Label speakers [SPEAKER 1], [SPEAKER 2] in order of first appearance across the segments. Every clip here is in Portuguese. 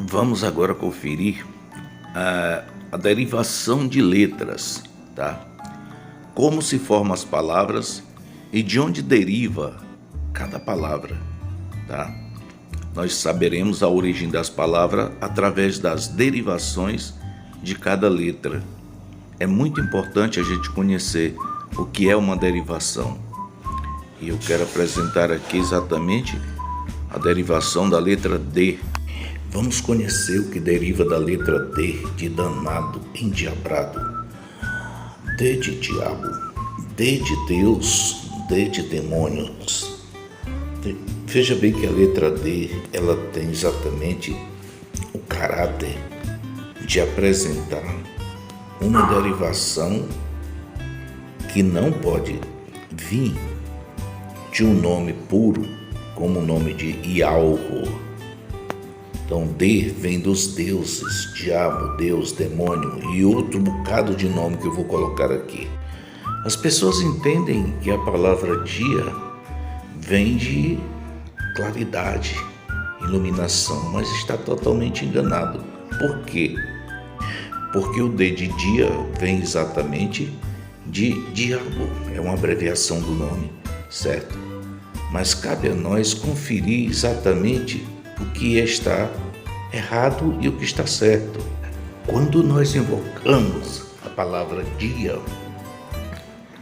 [SPEAKER 1] Vamos agora conferir a derivação de letras, tá? Como se formam as palavras e de onde deriva cada palavra, tá? Nós saberemos a origem das palavras através das derivações de cada letra. É muito importante a gente conhecer o que é uma derivação. E eu quero apresentar aqui exatamente a derivação da letra D. Vamos conhecer o que deriva da letra D, de danado, endiabrado. D de diabo, D de Deus, D de demônios. Veja bem que a letra D, ela tem exatamente o caráter de apresentar uma derivação que não pode vir de um nome puro, como o nome de Ialro. Então, D vem dos deuses, diabo, Deus, demônio e outro bocado de nome que eu vou colocar aqui. As pessoas entendem que a palavra dia vem de claridade, iluminação, mas está totalmente enganado. Por quê? Porque o D de dia vem exatamente de diabo, é uma abreviação do nome, certo? Mas cabe a nós conferir exatamente o que está errado e o que está certo. Quando nós invocamos a palavra dia,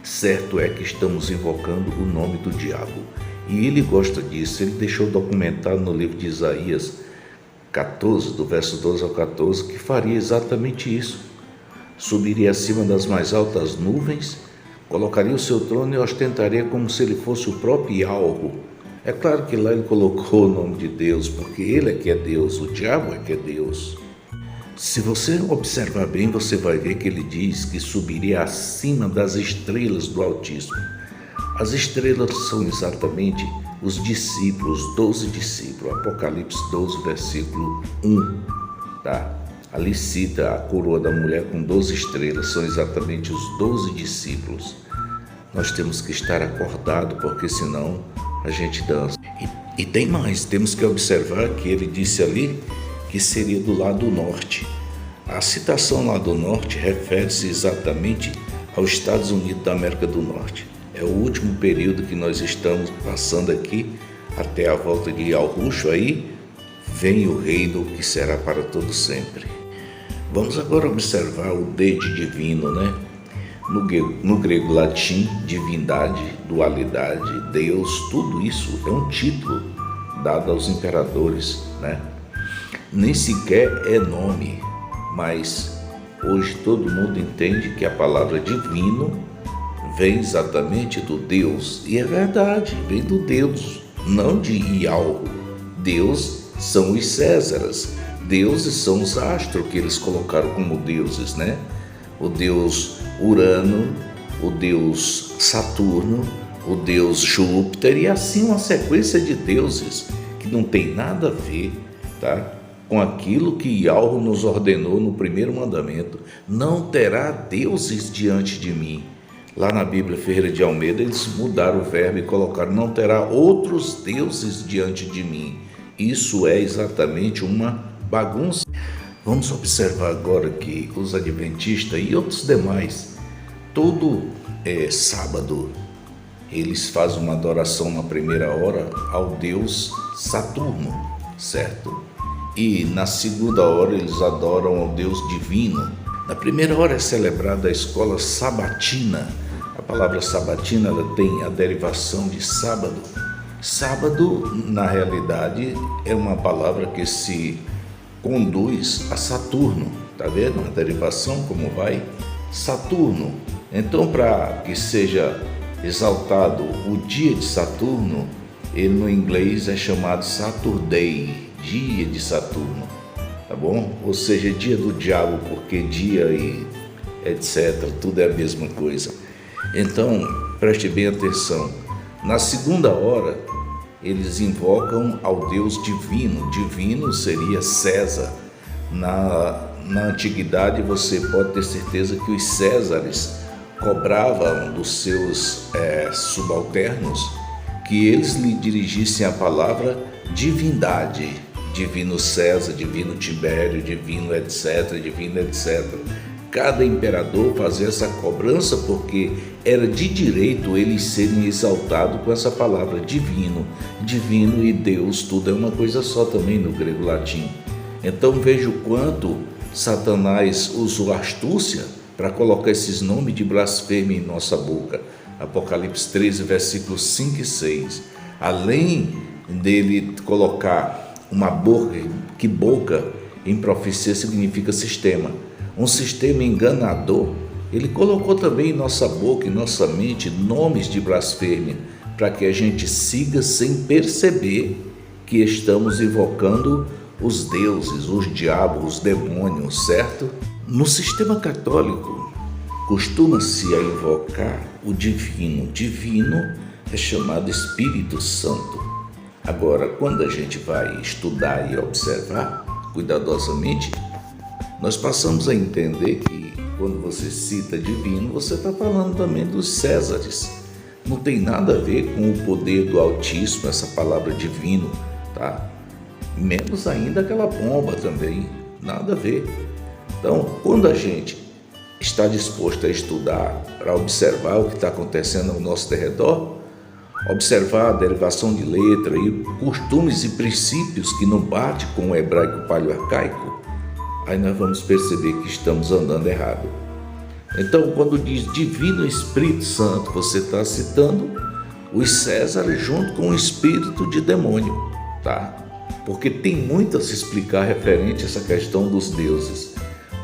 [SPEAKER 1] certo é que estamos invocando o nome do diabo. E ele gosta disso, ele deixou documentado no livro de Isaías 14, do verso 12 ao 14, que faria exatamente isso. Subiria acima das mais altas nuvens, colocaria o seu trono e ostentaria como se ele fosse o próprio Ialro. É claro que lá ele colocou o nome de Deus, porque ele é que é Deus, o diabo é que é Deus. Se você observar bem, você vai ver que ele diz que subiria acima das estrelas do Altíssimo. As estrelas são exatamente os discípulos, 12 discípulos, Apocalipse 12, versículo 1, tá? Ali cita a coroa da mulher com 12 estrelas, são exatamente os 12 discípulos. Nós temos que estar acordados, porque senão a gente dança. E tem mais, temos que observar que ele disse ali que seria do lado norte. A citação lá do norte refere-se exatamente aos Estados Unidos da América do Norte. É o último período que nós estamos passando aqui, até a volta de Yahushua, aí vem o reino que será para todo sempre. Vamos agora observar o D de divino, né? No grego latim, divindade, dualidade, Deus, tudo isso é um título dado aos imperadores, né? Nem sequer é nome, mas hoje todo mundo entende que a palavra divino vem exatamente do Deus, e é verdade, vem do Deus, não de Ialro. Deus são os Césares, deuses são os astros que eles colocaram como deuses, né? O deus Urano, o deus Saturno, o deus Júpiter, e assim uma sequência de deuses que não tem nada a ver, tá, com aquilo que Ialro nos ordenou no primeiro mandamento: não terá deuses diante de mim. Lá na Bíblia Ferreira de Almeida eles mudaram o verbo e colocaram: não terá outros deuses diante de mim. Isso é exatamente uma bagunça. Vamos observar agora que os adventistas e outros demais, todo sábado, eles fazem uma adoração na primeira hora ao deus Saturno, certo? E na segunda hora eles adoram ao deus divino. Na primeira hora é celebrada a escola sabatina. A palavra sabatina, ela tem a derivação de sábado. Sábado, na realidade, é uma palavra que se conduz a Saturno, tá vendo? A derivação como vai? Saturno. Então, para que seja exaltado o dia de Saturno, ele no inglês é chamado Saturday, dia de Saturno, tá bom? Ou seja, dia do diabo, porque dia e etc, tudo é a mesma coisa. Então, preste bem atenção. Na segunda hora, eles invocam ao Deus divino. Divino seria César. Na antiguidade, você pode ter certeza que os Césares cobravam dos seus subalternos que eles lhe dirigissem a palavra divindade. divino César, divino Tibério, divino etc, divino etc. Cada imperador fazia essa cobrança porque era de direito eles serem exaltados com essa palavra divino. Divino e Deus, tudo é uma coisa só também no grego latim. Então veja o quanto Satanás usou astúcia para colocar esses nomes de blasfêmia em nossa boca. Apocalipse 13, versículos 5 e 6. Além dele colocar uma boca, que boca em profecia significa sistema, um sistema enganador, ele colocou também em nossa boca, em nossa mente, nomes de blasfêmia, para que a gente siga sem perceber que estamos invocando os deuses, os diabos, os demônios, certo? No sistema católico, costuma-se a invocar o divino. Divino é chamado Espírito Santo. Agora, quando a gente vai estudar e observar cuidadosamente, nós passamos a entender que quando você cita divino, você está falando também dos Césares. Não tem nada a ver com o poder do Altíssimo, essa palavra divino, tá? Menos ainda aquela bomba também, nada a ver. Então, quando a gente está disposto a estudar para observar o que está acontecendo ao nosso derredor, observar a derivação de letra e costumes e princípios que não bate com o hebraico paleoarcaico, aí nós vamos perceber que estamos andando errado. Então, quando diz Divino Espírito Santo, você está citando os Césares junto com o espírito de demônio, tá? Porque tem muito a se explicar referente a essa questão dos deuses.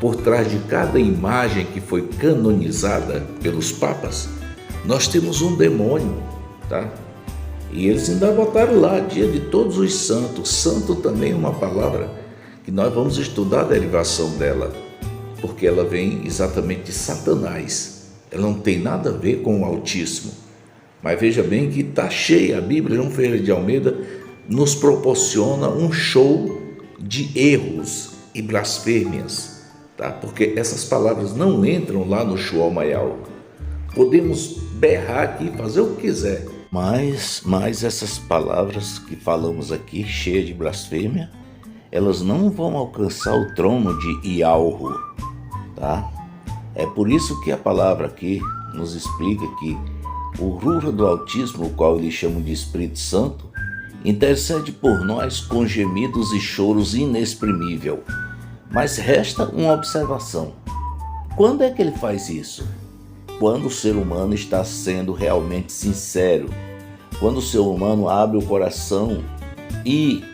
[SPEAKER 1] Por trás de cada imagem que foi canonizada pelos papas, nós temos um demônio, tá? E eles ainda botaram lá, dia de todos os santos. Santo também é uma palavra que nós vamos estudar a derivação dela, porque ela vem exatamente de Satanás. Ela não tem nada a ver com o Altíssimo. Mas veja bem que está cheia a Bíblia. João Ferreira de Almeida nos proporciona um show de erros e blasfêmias, tá? Porque essas palavras não entram lá no Shuol Mayal. Podemos berrar aqui, fazer o que quiser, mas essas palavras que falamos aqui, cheias de blasfêmia, elas não vão alcançar o trono de Ialhu, tá? É por isso que a palavra aqui nos explica que o Ruha do Altíssimo, o qual eles chamam de Espírito Santo, intercede por nós com gemidos e choros inexprimível. Mas resta uma observação. Quando é que ele faz isso? Quando o ser humano está sendo realmente sincero, quando o ser humano abre o coração e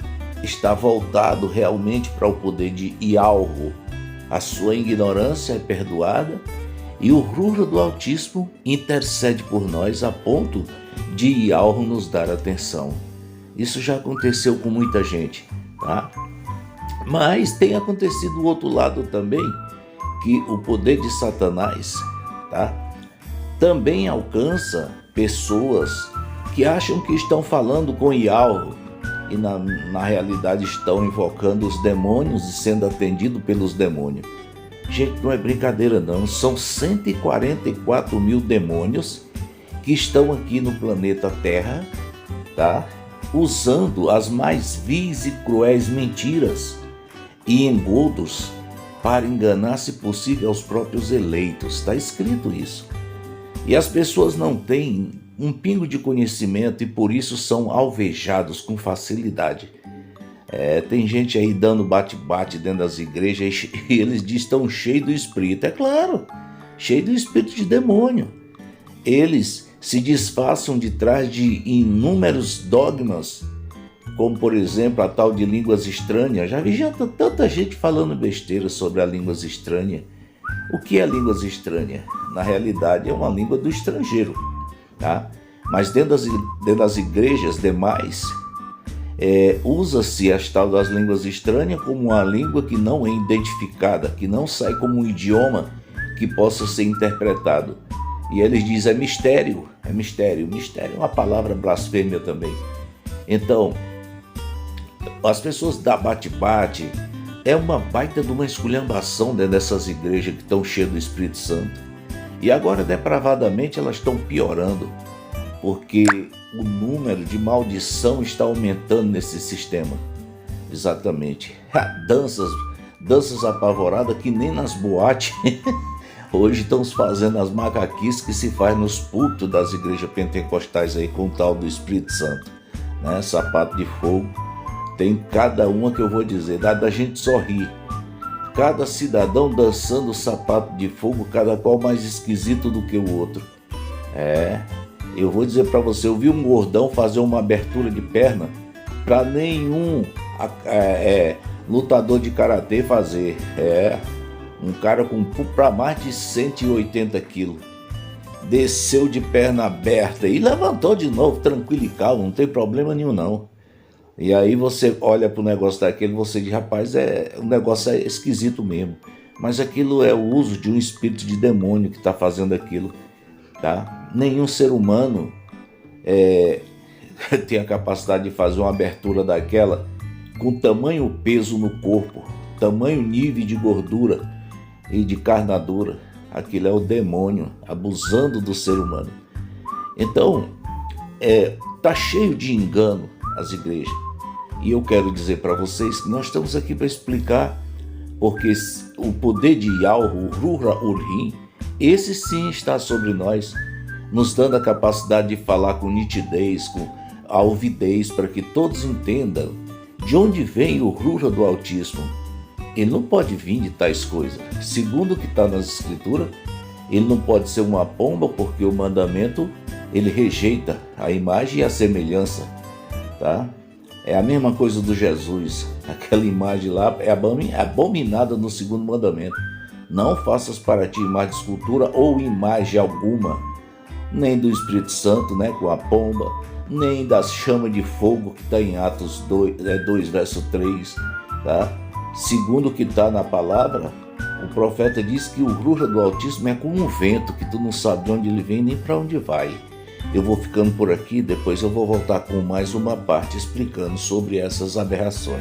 [SPEAKER 1] está voltado realmente para o poder de Ialhu, a sua ignorância é perdoada e o Ruha do Altíssimo intercede por nós a ponto de Ialhu nos dar atenção. Isso já aconteceu com muita gente, tá? Mas tem acontecido do outro lado também, que o poder de Satanás, tá? Também alcança pessoas que acham que estão falando com Ialhu e na realidade estão invocando os demônios e sendo atendido pelos demônios. Gente, não é brincadeira não, são 144 mil demônios que estão aqui no planeta Terra, tá? Usando as mais vis e cruéis mentiras e engodos para enganar, se possível, aos próprios eleitos. Está escrito isso. E as pessoas não têm um pingo de conhecimento e por isso são alvejados com facilidade. Tem gente aí dando bate-bate dentro das igrejas e eles dizem que estão cheios do espírito. É claro, cheio do espírito de demônio. Eles se disfarçam de trás de inúmeros dogmas, como por exemplo a tal de línguas estranhas. Já vi tanta gente falando besteira sobre as línguas estranhas. O que é línguas estranhas? Na realidade é uma língua do estrangeiro, tá? Mas dentro das igrejas demais, usa-se as tal das línguas estranhas como uma língua que não é identificada, que não sai como um idioma que possa ser interpretado. E eles dizem é mistério. Mistério é uma palavra blasfêmia também. Então, as pessoas dão bate-bate, é uma baita de uma esculhambação dentro dessas igrejas que estão cheias do Espírito Santo. E agora, depravadamente, elas estão piorando, porque o número de maldição está aumentando nesse sistema. Exatamente. Danças apavoradas que nem nas boates hoje estão fazendo as macaquices que se faz nos púlpitos das igrejas pentecostais aí com o tal do Espírito Santo, né? Sapato de fogo. Tem cada uma que eu vou dizer, dá da gente sorrir. Cada cidadão dançando sapato de fogo, cada qual mais esquisito do que o outro. Eu vou dizer para você, eu vi um gordão fazer uma abertura de perna para nenhum lutador de karatê fazer. Um cara com para mais de 180 quilos. Desceu de perna aberta e levantou de novo, tranquilo e calmo, não tem problema nenhum não. E aí você olha para o negócio daquele, você diz, rapaz, o negócio é esquisito mesmo. Mas aquilo é o uso de um espírito de demônio que está fazendo aquilo, tá? Nenhum ser humano tem a capacidade de fazer uma abertura daquela com tamanho peso no corpo, tamanho nível de gordura e de carnadura. Aquilo é o demônio abusando do ser humano. Então, tá cheio de engano as igrejas. E eu quero dizer para vocês que nós estamos aqui para explicar, porque o poder de Yahweh, Ruha Urhim, esse sim está sobre nós, nos dando a capacidade de falar com nitidez, com alvidez, para que todos entendam de onde vem o Ruha do Altíssimo. Ele não pode vir de tais coisas. Segundo o que está nas Escrituras, ele não pode ser uma pomba, porque o mandamento ele rejeita a imagem e a semelhança, tá? É a mesma coisa do Jesus. Aquela imagem lá é abominada no segundo mandamento. Não faças para ti imagem de escultura ou imagem alguma, nem do Espírito Santo, né, com a pomba, nem das chamas de fogo que está em Atos 2, verso 3, tá? Segundo o que está na palavra, o profeta diz que o Ruha do Altíssimo é como um vento, que tu não sabe de onde ele vem nem para onde vai. Eu vou ficando por aqui, depois eu vou voltar com mais uma parte explicando sobre essas aberrações.